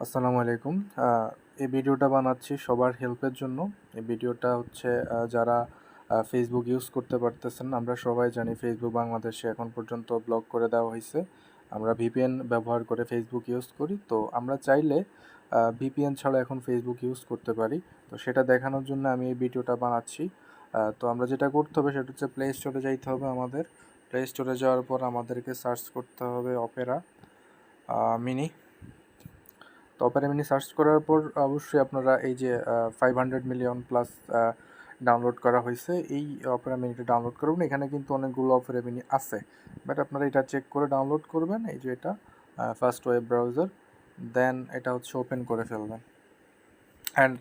আসসালামু আলাইকুম। এই ভিডিওটা বানাচ্ছি সবার হেল্পের জন্য। এই ভিডিওটা হচ্ছে যারা ফেসবুক ইউজ করতে পারতেছেন না। আমরা সবাই জানি ফেসবুক বাংলাদেশে এখন পর্যন্ত ব্লক করে দেওয়া হইছে। আমরা ভিপিএন ব্যবহার করে ফেসবুক ইউজ করি। তো আমরা চাইলে ভিপিএন ছাড়া এখন ফেসবুক ইউজ করতে পারি। তো সেটা দেখানোর জন্য আমি এই ভিডিওটা বানাচ্ছি। তো আমরা যেটা করতে হবে সেটা হচ্ছে প্লে স্টোরে যাইতে হবে আমাদের। প্লে স্টোরে যাওয়ার পর আমাদেরকে সার্চ করতে হবে অপেরা মিনি। তো অপেরা মিনি সার্চ করার পর অবশ্যই আপনারা এই যে 500 মিলিয়ন প্লাস ডাউনলোড করা হয়েছে, এই অপেরা মিনিটা ডাউনলোড করবেন। এখানে কিন্তু অনেকগুলো অপেরা মিনি আছে, বাট আপনারা এটা চেক করে ডাউনলোড করবেন। এই যে এটা ফার্স্ট ওয়েব ব্রাউজার, দেন এটা হচ্ছে ওপেন করে ফেলবেন। অ্যান্ড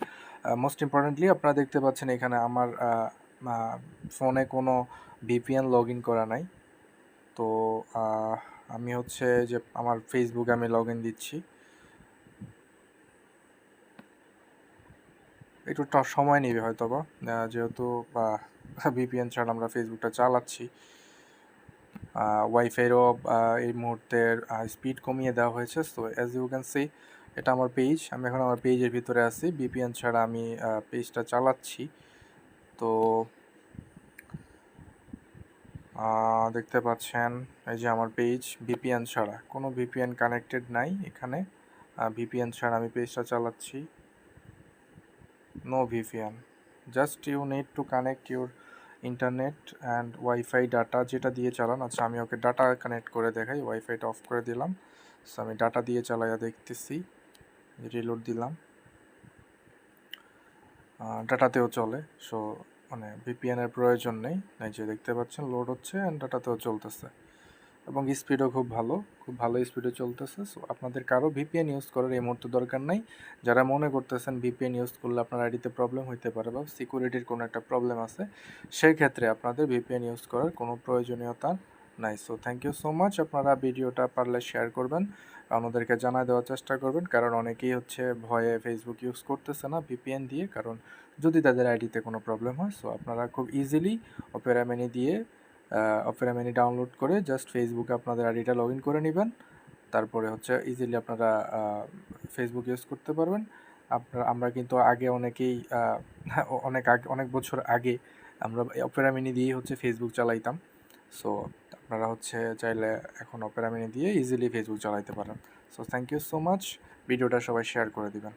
মোস্ট ইম্পর্টেন্টলি আপনারা দেখতে পাচ্ছেন এখানে আমার ফোনে কোনো ভিপিএন লগ ইন করা নাই। তো আমি হচ্ছে যে আমার ফেসবুকে আমি লগ ইন দিচ্ছি। একটু সময় নেবে হয়তো বা, যেহেতু ভিপিএন ছাড়া আমরা ফেসবুকটা চালাচ্ছি। ওয়াইফাইয়েরও এই মুহূর্তের স্পিড কমিয়ে দেওয়া হয়েছে। So as you can see, এটা আমার পেজ। আমি এখন আমার পেজের ভিতরে আছি, ভিপিএন ছাড়া আমি পেজটা চালাচ্ছি। তো দেখতে পাচ্ছেন এই যে আমার পেজ, ভিপিএন ছাড়া, কোনো ভিপিএন কানেক্টেড নাই এখানে। ভিপিএন ছাড়া আমি পেজটা চালাচ্ছি। No VPN, just you need to connect your internet and wifi data যেটা দিয়ে চালান। আচ্ছা, আমি ওকে ডাটা কানেক্ট করে দেখাই। ওয়াইফাইটা অফ করে দিলাম। সো আমি ডাটা দিয়ে চালাইয়া দেখতেছি, রিলোড দিলাম, ডাটাতেও চলে। সো মানে ভিপিএনের প্রয়োজন নেই। এই যে দেখতে পাচ্ছেন লোড হচ্ছে অ্যান্ড ডাটাতেও চলতেছে, এবং স্পিডও খুব ভালো স্পিডে চলতেছে। সো আপনাদের কারো ভিপিএন ইউজ করার এই মুহূর্তে দরকার নাই। যারা মনে করতেছেন ভিপিএন ইউজ করলে আপনার আইডিতে প্রবলেম হইতে পারে বা সিকিউরিটির কোনো একটা প্রবলেম আছে, সেই ক্ষেত্রে আপনাদের ভিপিএন ইউজ করার কোনো প্রয়োজনীয়তা নাই। So thank you so much. আপনারা ভিডিওটা পারলে শেয়ার করবেন, আমাদেরকে জানায় দেওয়ার চেষ্টা করবেন, কারণ অনেকেই হচ্ছে ভয়ে ফেসবুক ইউজ করতেছে না ভিপিএন দিয়ে, কারণ যদি তাদের আইডিতে কোনো প্রবলেম হয়। সো আপনারা খুব ইজিলি অপেরা মিনি দিয়ে অপেরা মিনি ডাউনলোড করে জাস্ট ফেসবুকে আপনাদের আইডিটা লগ ইন করে নেবেন। তারপরে হচ্ছে ইজিলি আপনারা ফেসবুক ইউজ করতে পারবেন। আমরা কিন্তু আগে অনেকেই অনেক বছর আগে আমরা অপেরা মিনি দিয়েই হচ্ছে ফেসবুক চালাইতাম। সো আপনারা হচ্ছে চাইলে এখন অপেরা মিনি দিয়ে ইজিলি ফেসবুক চালাইতে পারেন। So thank you so much. ভিডিওটা সবাই শেয়ার করে দিবেন।